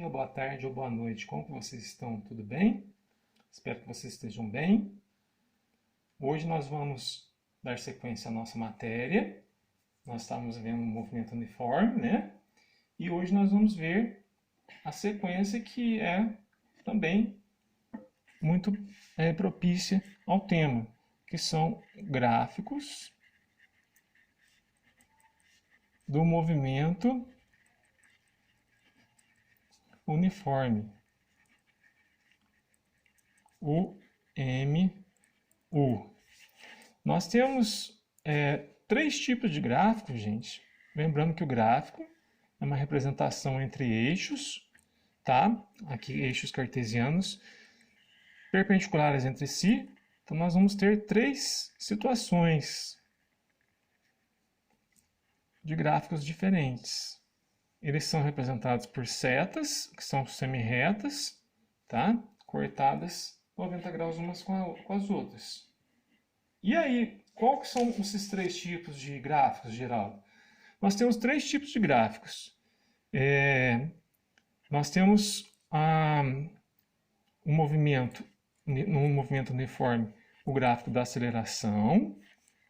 dia, boa tarde ou boa noite. Como que vocês estão? Tudo bem? Espero que vocês estejam bem. Hoje nós vamos dar sequência à nossa matéria. Nós estávamos vendo o movimento uniforme, né? E hoje nós vamos ver a sequência que é também muito propícia ao tema, que são gráficos do movimento uniforme, o MU. Nós temos três tipos de gráficos, gente. Lembrando que o gráfico é uma representação entre eixos, tá? Aqui eixos cartesianos perpendiculares entre si. Então nós vamos ter três situações de gráficos diferentes. Eles são representados por setas, que são semi-retas, tá? Cortadas 90 graus umas com as outras. E aí, qual que são esses três tipos de gráficos, Geraldo? Nós temos três tipos de gráficos. Nós temos no movimento uniforme, o gráfico da aceleração,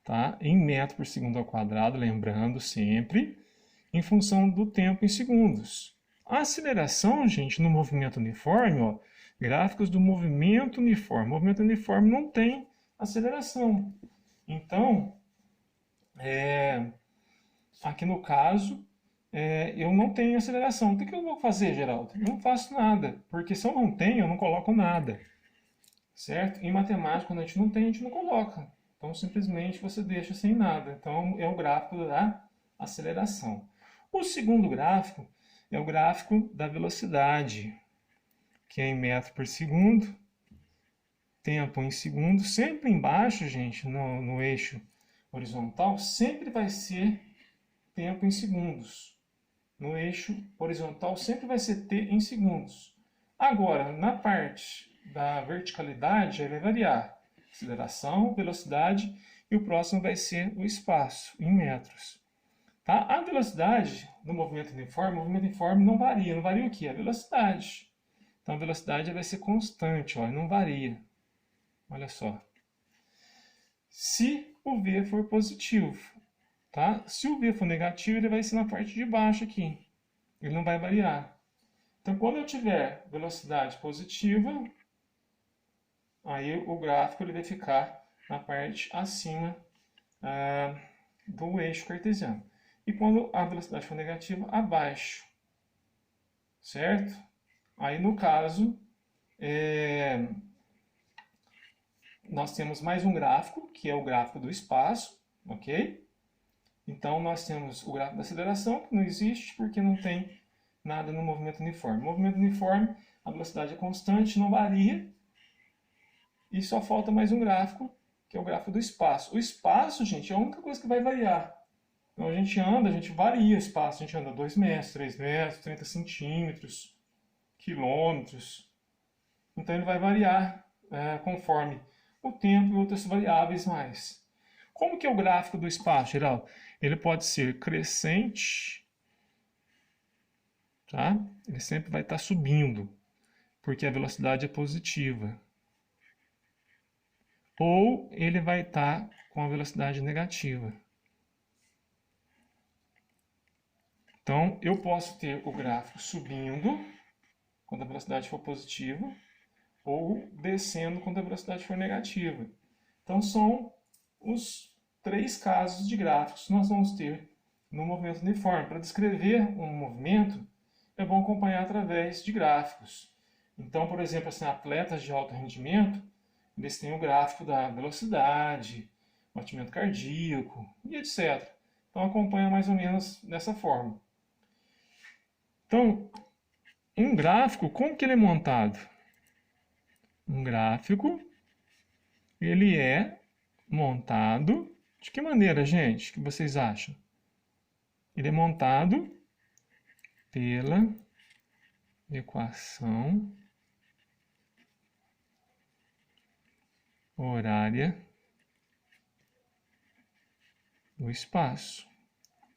tá? Em metro por segundo ao quadrado, lembrando sempre, em função do tempo em segundos. A aceleração, gente, no movimento uniforme, ó, gráficos do movimento uniforme. O movimento uniforme não tem aceleração. Então, aqui no caso, eu não tenho aceleração. O que eu vou fazer, Geraldo? Eu não faço nada, porque se eu não tenho, eu não coloco nada. Certo? Em matemática, quando a gente não tem, a gente não coloca. Então, simplesmente você deixa sem nada. Então, é o gráfico da aceleração. O segundo gráfico é o gráfico da velocidade, que é em metro por segundo, tempo em segundo. Sempre embaixo, gente, no eixo horizontal, sempre vai ser tempo em segundos. No eixo horizontal, sempre vai ser t em segundos. Agora, na parte da verticalidade, ele vai variar. Aceleração, velocidade, e o próximo vai ser o espaço, em metros. Tá? A velocidade do movimento uniforme não varia. Não varia o quê? A velocidade. Então a velocidade vai ser constante, ó, não varia. Olha só. Se o V for positivo, tá? Se o V for negativo, ele vai ser na parte de baixo aqui. Ele não vai variar. Então quando eu tiver velocidade positiva, aí o gráfico ele vai ficar na parte acima do eixo cartesiano. E quando a velocidade for negativa, abaixo. Certo? Aí, no caso, nós temos mais um gráfico, que é o gráfico do espaço, ok? Então, nós temos o gráfico da aceleração, que não existe porque não tem nada no movimento uniforme. No movimento uniforme, a velocidade é constante, não varia, e só falta mais um gráfico, que é o gráfico do espaço. O espaço, gente, é a única coisa que vai variar. Então, a gente varia o espaço, a gente anda 2 metros, 3 metros, 30 centímetros, quilômetros. Então ele vai variar conforme o tempo e outras variáveis mais. Como que é o gráfico do espaço, Geraldo? Ele pode ser crescente, tá? Ele sempre vai estar subindo, porque a velocidade é positiva. Ou ele vai estar com a velocidade negativa. Então, eu posso ter o gráfico subindo, quando a velocidade for positiva, ou descendo quando a velocidade for negativa. Então, são os três casos de gráficos que nós vamos ter no movimento uniforme. Para descrever um movimento, é bom acompanhar através de gráficos. Então, por exemplo, assim, atletas de alto rendimento, eles têm o gráfico da velocidade, batimento cardíaco e etc. Então, acompanha mais ou menos dessa forma. Então, um gráfico, como que ele é montado? Um gráfico, ele é montado de que maneira, gente? O que vocês acham? Ele é montado pela equação horária do espaço.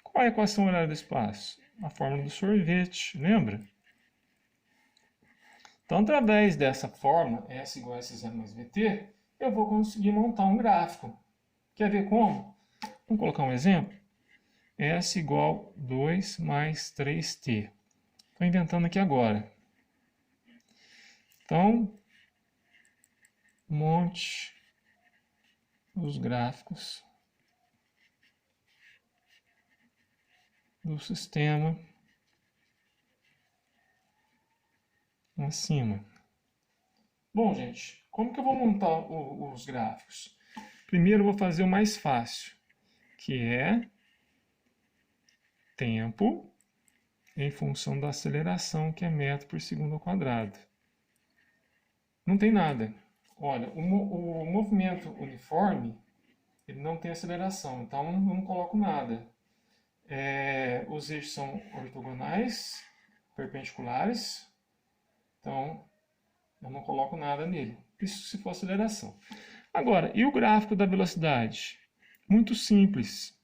Qual é a equação horária do espaço? A fórmula do sorvete, lembra? Então, através dessa forma, S igual a S0 mais VT, eu vou conseguir montar um gráfico. Quer ver como? Vamos colocar um exemplo? S igual 2 mais 3t. Estou inventando aqui agora. Então, monte os gráficos do sistema acima. Bom, gente, como que eu vou montar os gráficos? Primeiro eu vou fazer o mais fácil, que é tempo em função da aceleração, que é metro por segundo ao quadrado. Não tem nada. Olha, o movimento uniforme, ele não tem aceleração, então eu não coloco nada. Os eixos são ortogonais, perpendiculares, então eu não coloco nada nele. Isso se for aceleração. Agora, e o gráfico da velocidade? Muito simples.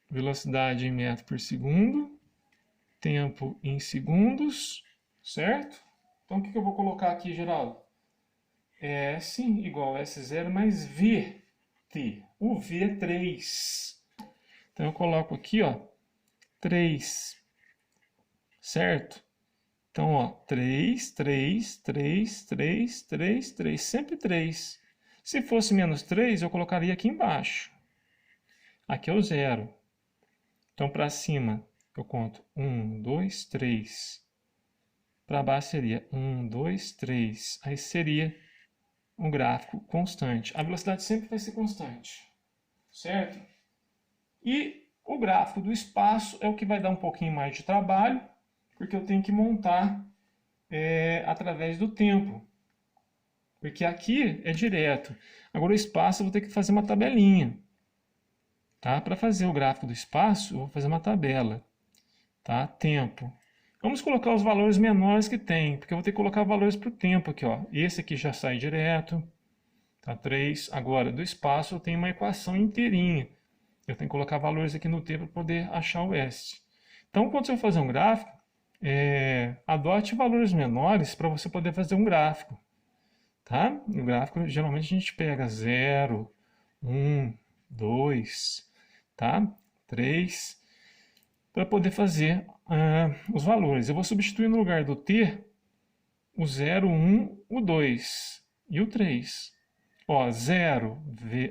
Velocidade em metro por segundo, tempo em segundos, certo? Então o que eu vou colocar aqui, Geraldo? S igual a S0 mais VT. O V é 3. Então eu coloco aqui, ó, 3, certo? Então, ó, 3, 3, 3, 3, 3, 3, sempre 3. Se fosse menos 3, eu colocaria aqui embaixo. Aqui é o 0. Então, para cima, eu conto 1, 2, 3. Para baixo seria 1, 2, 3. Aí seria um gráfico constante. A velocidade sempre vai ser constante, certo? E o gráfico do espaço é o que vai dar um pouquinho mais de trabalho, porque eu tenho que montar através do tempo. Porque aqui é direto. Agora o espaço eu vou ter que fazer uma tabelinha. Tá? Para fazer o gráfico do espaço, eu vou fazer uma tabela. Tá? Tempo. Vamos colocar os valores menores que tem, porque eu vou ter que colocar valores para o tempo aqui. Ó. Esse aqui já sai direto. Tá? 3. Agora, do espaço eu tenho uma equação inteirinha. Eu tenho que colocar valores aqui no T para poder achar o S. Então, quando você for fazer um gráfico, adote valores menores para você poder fazer um gráfico. Tá? No gráfico, geralmente a gente pega 0, 1, 2, tá? 3, para poder fazer os valores. Eu vou substituir no lugar do T o 0, 1, o 2 e o 3. Ó, 0,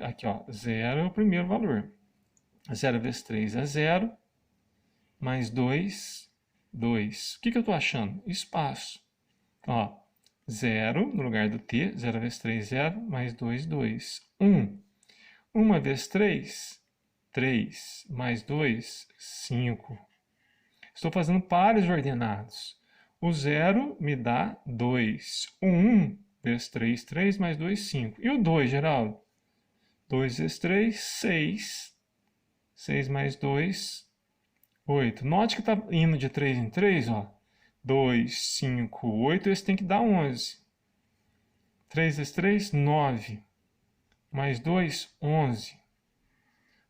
aqui ó, 0 é o primeiro valor. 0 vezes 3 é 0, mais 2, 2. O que eu estou achando? Espaço. Então, ó, 0 no lugar do T, 0 vezes 3, 0, mais 2, 2. 1. 1 vezes 3, 3, mais 2, 5. Estou fazendo pares ordenados. O 0 me dá 2. O 1 vezes 3, 3, mais 2, 5. E o 2, Geraldo? 2 vezes 3, 6. 6 mais 2, 8. Note que está indo de 3 em 3, ó. 2, 5, 8, esse tem que dar 11. 3 vezes 3, 9. Mais 2, 11.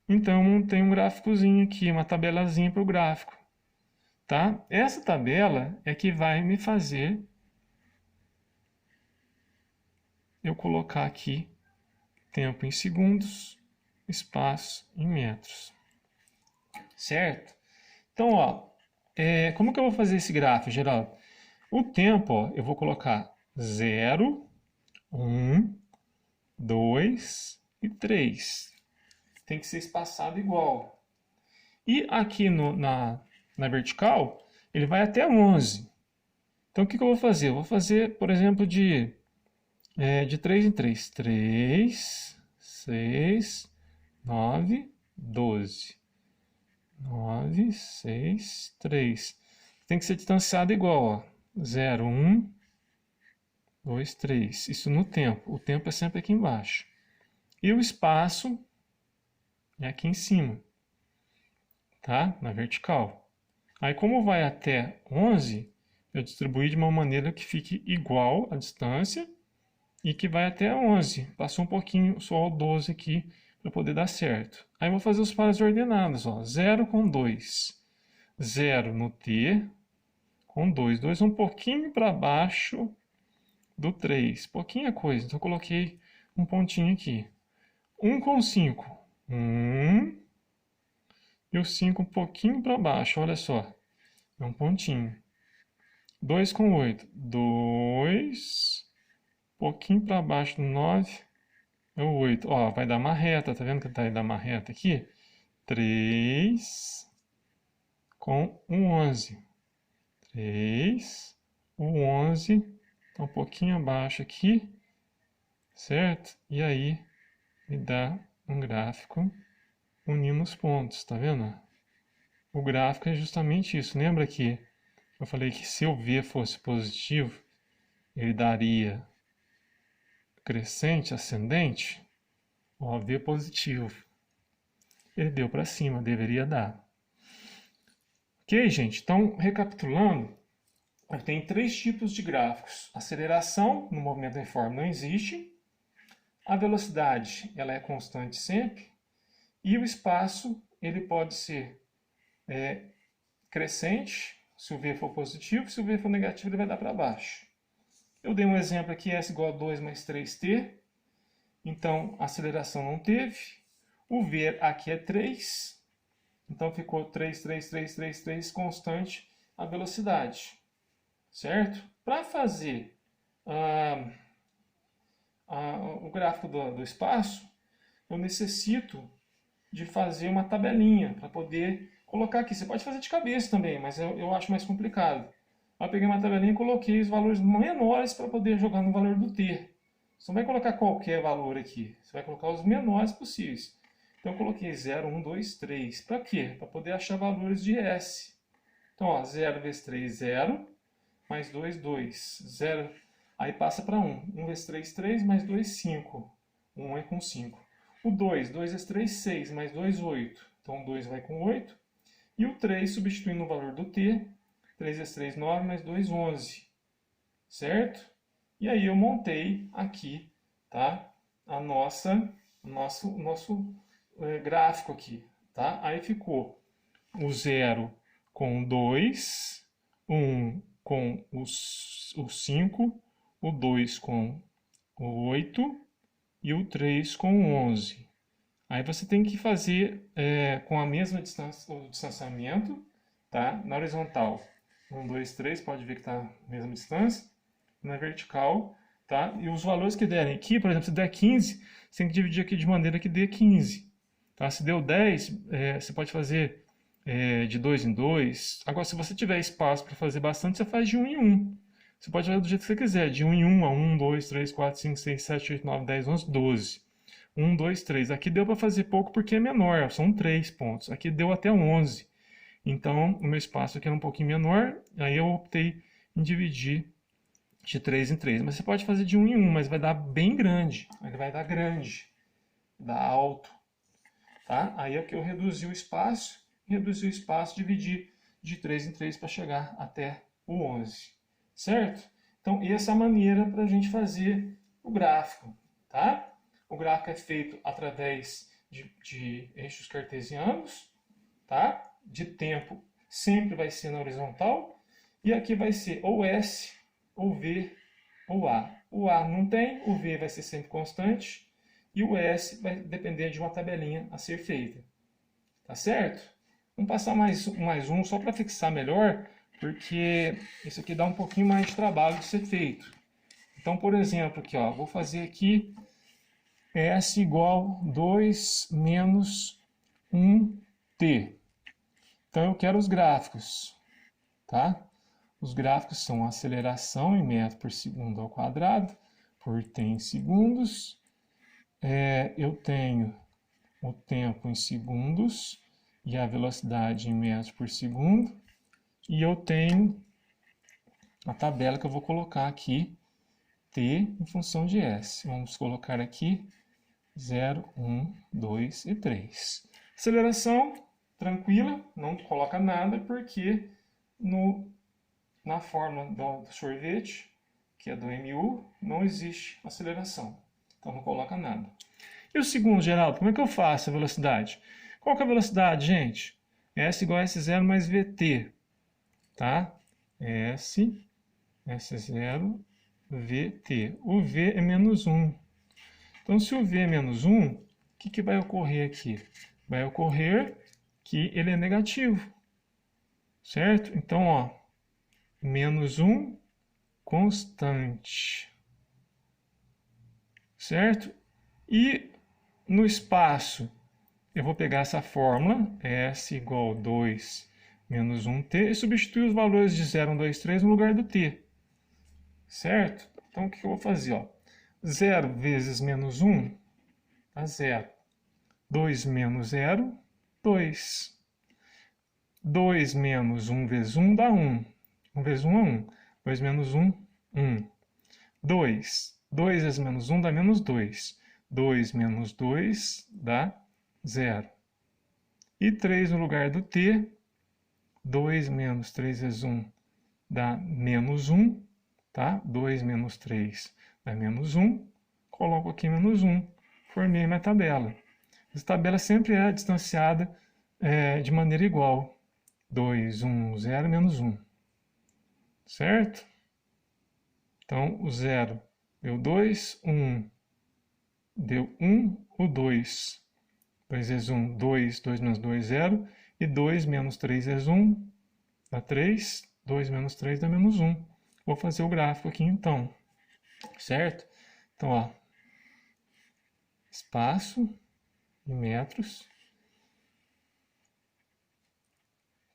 Então, eu montei um gráficozinho aqui, uma tabelazinha para o gráfico. Tá? Essa tabela é que vai me fazer eu colocar aqui tempo em segundos, espaço em metros. Certo? Então, ó, como que eu vou fazer esse gráfico, Geraldo? O tempo, ó, eu vou colocar 0, 1, 2 e 3. Tem que ser espaçado igual. E aqui na vertical, ele vai até 11. Então, o que eu vou fazer? Eu vou fazer, por exemplo, de 3 em 3. 3, 6, 9, 12. 9, 6, 3. Tem que ser distanciado igual, ó. 0, 1, 2, 3. Isso no tempo. O tempo é sempre aqui embaixo. E o espaço é aqui em cima. Tá? Na vertical. Aí, como vai até 11, eu distribuí de uma maneira que fique igual a distância e que vai até 11. Passou um pouquinho só o 12 aqui para poder dar certo. Aí eu vou fazer os pares ordenados, ó. 0 com 2. 0 no T, com 2. 2 é um pouquinho para baixo do 3. Pouquinha coisa. Então, eu coloquei um pontinho aqui. 1 com 5. 1. E o 5 um pouquinho para baixo. Olha só. É um pontinho. 2 com 8. 2. Pouquinho para baixo do 9. É o 8. Ó, vai dar uma reta. Tá vendo que vai dar uma reta aqui? 3 com o 11. 3. O 11 está um pouquinho abaixo aqui, certo? E aí me dá um gráfico unindo os pontos, tá vendo? O gráfico é justamente isso. Lembra que eu falei que se o V fosse positivo, ele daria crescente, ascendente? Ó, V positivo. Ele deu para cima, deveria dar. Ok, gente? Então, recapitulando, eu tenho 3 tipos de gráficos. Aceleração no movimento uniforme não existe. A velocidade ela é constante sempre. E o espaço ele pode ser crescente, se o V for positivo. Se o V for negativo, ele vai dar para baixo. Eu dei um exemplo aqui, S igual a 2 mais 3t. Então, a aceleração não teve. O V aqui é 3. Então, ficou 3, 3, 3, 3, 3, constante a velocidade. Certo? Para fazer o gráfico do espaço, eu necessito de fazer uma tabelinha para poder colocar aqui. Você pode fazer de cabeça também, mas eu acho mais complicado. Eu peguei uma tabelinha e coloquei os valores menores para poder jogar no valor do t. Você não vai colocar qualquer valor aqui. Você vai colocar os menores possíveis. Então, eu coloquei 0, 1, 2, 3. Para quê? Para poder achar valores de S. Então, ó, 0 vezes 3, 0. Mais 2, 2. 0. Aí passa para 1. 1 vezes 3, 3. Mais 2, 5. 1 é com 5. O 2. 2 vezes 3, 6. Mais 2, 8. Então, o 2 vai com 8. E o 3, substituindo o valor do t. 3 vezes 3, 9. Mais 2, 11. Certo? E aí eu montei aqui, tá? O nosso gráfico aqui, tá? Aí ficou o 0 com 2, 1 com o 5, o 2 com o 8 e o 3 com o 11. Aí você tem que fazer com a mesma distância, o distanciamento, tá? Na horizontal, 1, 2, 3, pode ver que está a mesma distância. Na vertical, tá? E os valores que derem aqui, por exemplo, se der 15, você tem que dividir aqui de maneira que dê 15. Tá? Se deu 10, você pode fazer de 2 em 2. Agora, se você tiver espaço para fazer bastante, você faz de 1 em 1. Você pode fazer do jeito que você quiser, de 1 em 1 a 1, 2, 3, 4, 5, 6, 7, 8, 9, 10, 11, 12. 1, 2, 3. Aqui deu para fazer pouco porque é menor, são 3 pontos. Aqui deu até 11. Então, o meu espaço aqui era um pouquinho menor, aí eu optei em dividir de 3 em 3. Mas você pode fazer de 1 em 1, mas vai dar bem grande. Ele vai dar grande, dar alto. Tá? Aí é que eu reduzi o espaço, dividi de 3 em 3 para chegar até o 11. Certo? Então, essa é a maneira para a gente fazer o gráfico. Tá? O gráfico é feito através de eixos cartesianos. Tá? De tempo sempre vai ser na horizontal. E aqui vai ser ou S, ou V, ou A. O A não tem, o V vai ser sempre constante. E o S vai depender de uma tabelinha a ser feita. Tá certo? Vamos passar mais um só para fixar melhor, porque isso aqui dá um pouquinho mais de trabalho de ser feito. Então, por exemplo, aqui, ó, vou fazer aqui S igual 2 menos 1t. Então, eu quero os gráficos, tá? Os gráficos são a aceleração em metro por segundo ao quadrado, por t em segundos. Eu tenho o tempo em segundos e a velocidade em metros por segundo. E eu tenho a tabela que eu vou colocar aqui, t em função de s. Vamos colocar aqui 0, 1, 2 e 3. Aceleração, tranquila, não coloca nada, porque na fórmula do sorvete, que é do MU, não existe aceleração. Então não coloca nada. E o segundo, Geraldo, como é que eu faço a velocidade? Qual que é a velocidade, gente? S igual a S0 mais VT. Tá? S, S0, VT. O V é menos 1. Então, se o V é menos 1, o que vai ocorrer aqui? Vai ocorrer que ele é negativo, certo? Então, ó, menos 1 constante, certo? E no espaço, eu vou pegar essa fórmula, S igual a 2 menos 1t, e substituir os valores de 0, 1, 2, 3 no lugar do t, certo? Então, o que eu vou fazer? Ó? 0 vezes menos 1 dá 0. 2 menos 0, 2. 2 menos 1 vezes 1 dá 1. 1 vezes 1 é 1. 2 menos 1, 1. 2. 2 vezes menos 1 dá menos 2. 2 menos 2 dá 0. E 3 no lugar do t, 2 menos 3 vezes 1 dá menos 1, tá? 2 menos 3 dá menos 1. Coloco aqui menos 1. Formei minha tabela. Essa tabela sempre é distanciada de maneira igual. 2, 1, 0, menos 1. Certo? Então, o 0 deu 2, 1 deu 1, o 2. 2 vezes 1, 2, 2 menos 2, 0. E 2 menos 3 vezes 1 dá 3. 2 menos 3 dá menos 1. Vou fazer o gráfico aqui então. Certo? Então, ó. Espaço em metros.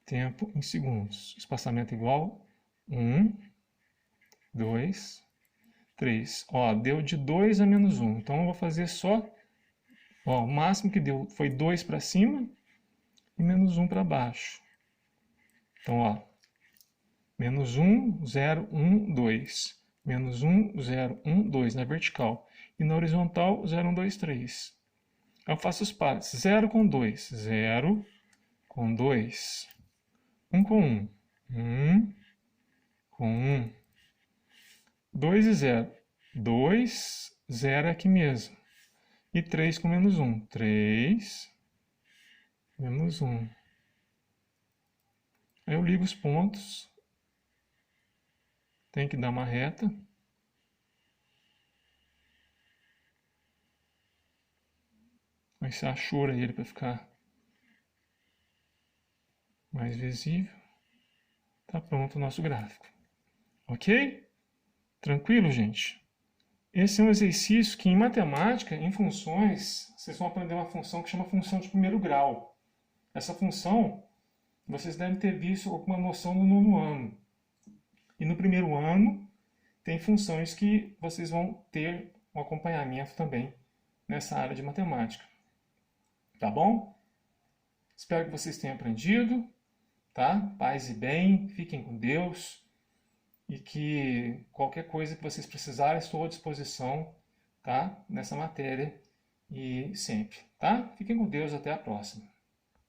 Tempo em segundos. Espaçamento igual 1, 2, 3. Ó, deu de 2 a menos 1. Então, eu vou fazer só... Ó, o máximo que deu foi 2 para cima e menos 1 para baixo. Então, ó, menos 1, 0, 1, 2. Menos 1, 0, 1, 2 na vertical. E na horizontal, 0, 1, 2, 3. Eu faço os pares. 0 com 2. 0 com 2. 1 com 1. 1 com 1. 2 e 0. 2, 0 é aqui mesmo. E 3 com menos 1. 3, menos 1. Aí eu ligo os pontos. Tem que dar uma reta. Aí você achura ele para ficar mais visível. Tá pronto o nosso gráfico. Ok? Tranquilo, gente? Esse é um exercício que em matemática, em funções, vocês vão aprender uma função que chama função de primeiro grau. Essa função, vocês devem ter visto alguma noção no nono ano. E no primeiro ano, tem funções que vocês vão ter um acompanhamento também nessa área de matemática. Tá bom? Espero que vocês tenham aprendido, tá? Paz e bem, fiquem com Deus. E que qualquer coisa que vocês precisarem, estou à disposição, tá? Nessa matéria e sempre, tá? Fiquem com Deus, até a próxima.